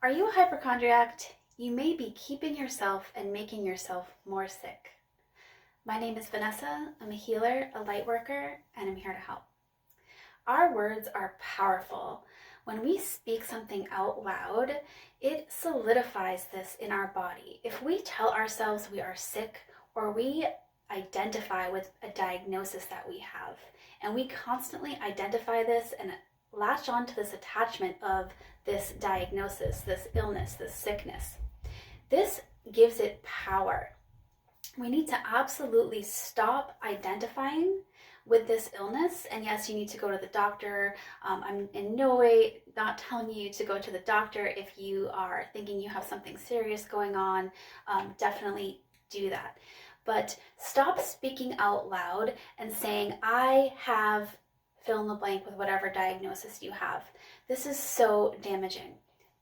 Are you a hypochondriac? You may be keeping yourself and making yourself more sick. My name is Vanessa. I'm a healer, a light worker, and I'm here to help. Our words are powerful. When we speak something out loud, it solidifies this in our body. If we tell ourselves we are sick or we identify with a diagnosis that we have, and we constantly identify this and latch on to this attachment of this diagnosis, this illness, this sickness, this gives it power. We need to absolutely stop identifying with this illness. And yes, you need to go to the doctor. I'm in no way not telling you to go to the doctor if you are thinking you have something serious going on. Definitely do that. But stop speaking out loud and saying, I have fill in the blank with whatever diagnosis you have. This is so damaging.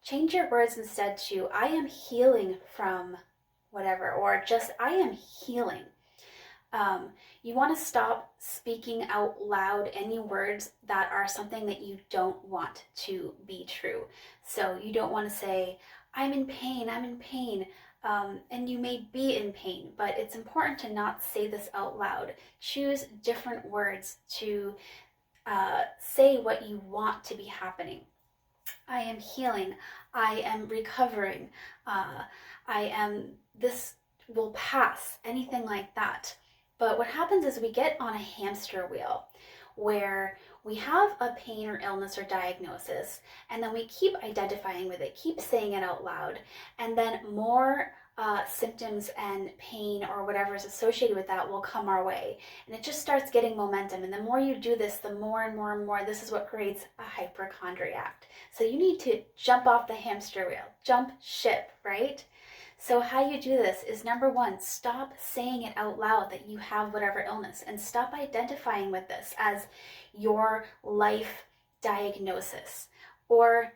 Change your words instead to, I am healing from whatever, or just, I am healing. You want to stop speaking out loud any words that are something that you don't want to be true. So you don't want to say, I'm in pain, and you may be in pain, but it's important to not say this out loud. Choose different words to say what you want to be happening. I am healing. I am recovering. This will pass, anything like that. But what happens is we get on a hamster wheel where we have a pain or illness or diagnosis, and then we keep identifying with it, keep saying it out loud, and then more symptoms and pain or whatever is associated with that will come our way. And it just starts getting momentum. And the more you do this, the more and more and more, this is what creates a hypochondriac. So you need to jump off the hamster wheel, jump ship, right? So how you do this is, number one, stop saying it out loud that you have whatever illness, and stop identifying with this as your life diagnosis. Or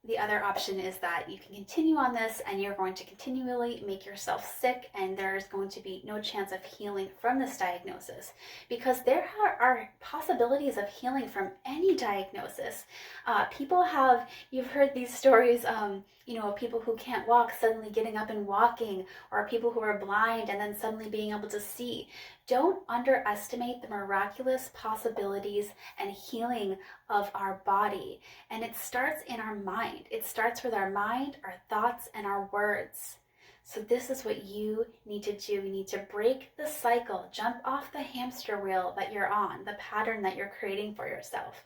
the other option is that you can continue on this and you're going to continually make yourself sick, and there's going to be no chance of healing from this diagnosis, because there are possibilities of healing from any diagnosis. You've heard these stories, of people who can't walk suddenly getting up and walking, or people who are blind and then suddenly being able to see. Don't underestimate the miraculous possibilities and healing of our body. And it starts in our mind. It starts with our mind, our thoughts, and our words. So this is what you need to do. You need to break the cycle, jump off the hamster wheel that you're on, the pattern that you're creating for yourself.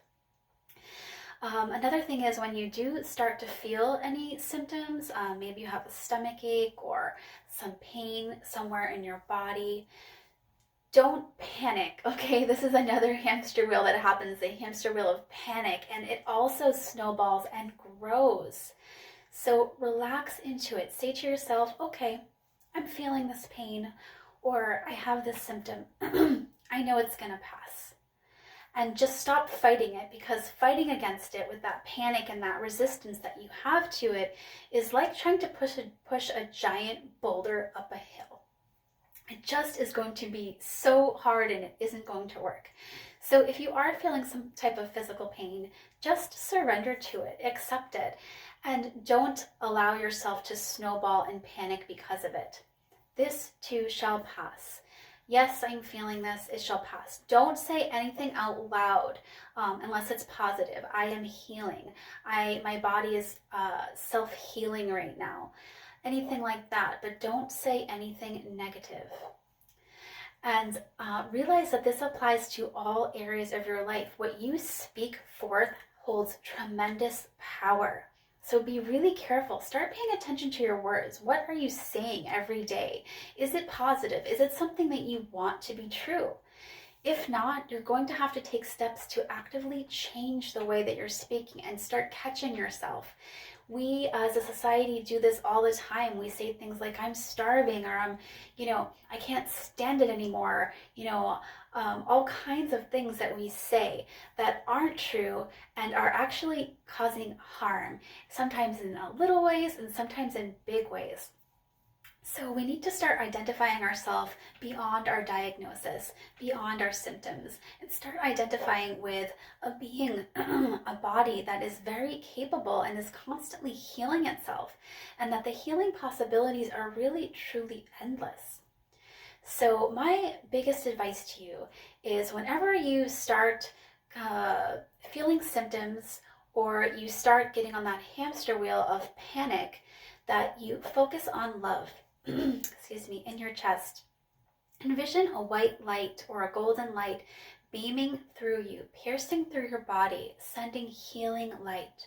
Another thing is, when you do start to feel any symptoms, maybe you have a stomach ache or some pain somewhere in your body, don't panic, okay? This is another hamster wheel that happens, the hamster wheel of panic, and it also snowballs and grows. So relax into it. Say to yourself, okay, I'm feeling this pain, or I have this symptom. I know it's gonna pass. And just stop fighting it, because fighting against it with that panic and that resistance that you have to it is like trying to push a giant boulder up a hill. It just is going to be so hard, and it isn't going to work. So if you are feeling some type of physical pain, just surrender to it, accept it, and don't allow yourself to snowball and panic because of it. This too shall pass. Yes, I'm feeling this, it shall pass. Don't say anything out loud unless it's positive. I am healing. My body is self-healing right now. Anything like that, but don't say anything negative. And realize that this applies to all areas of your life. What you speak forth holds tremendous power. So be really careful. Start paying attention to your words. What are you saying every day? Is it positive? Is it something that you want to be true? If not, you're going to have to take steps to actively change the way that you're speaking and start catching yourself. We as a society do this all the time. We say things like, I'm starving, or I can't stand it anymore. All kinds of things that we say that aren't true and are actually causing harm, sometimes in little ways and sometimes in big ways. So we need to start identifying ourselves beyond our diagnosis, beyond our symptoms, and start identifying with a being, a body that is very capable and is constantly healing itself, and that the healing possibilities are really truly endless. So my biggest advice to you is whenever you start feeling symptoms or you start getting on that hamster wheel of panic, that you focus on love, excuse me, in your chest. Envision a white light or a golden light beaming through you, piercing through your body, sending healing light.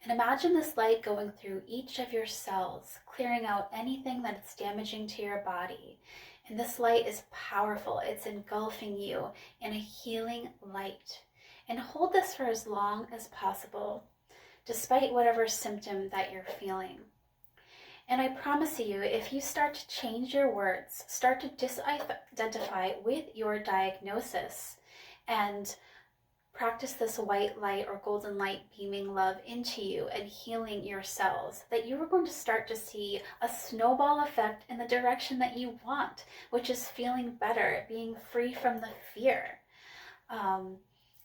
And imagine this light going through each of your cells, clearing out anything that's damaging to your body. And this light is powerful. It's engulfing you in a healing light. And hold this for as long as possible, despite whatever symptom that you're feeling. And I promise you, if you start to change your words, start to disidentify with your diagnosis, and practice this white light or golden light beaming love into you and healing your cells, that you are going to start to see a snowball effect in the direction that you want, which is feeling better, being free from the fear.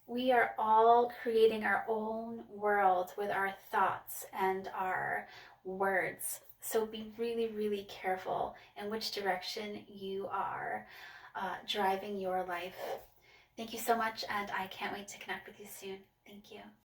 We are all creating our own world with our thoughts and our words. So be really, really careful in which direction you are driving your life. Thank you so much, and I can't wait to connect with you soon. Thank you.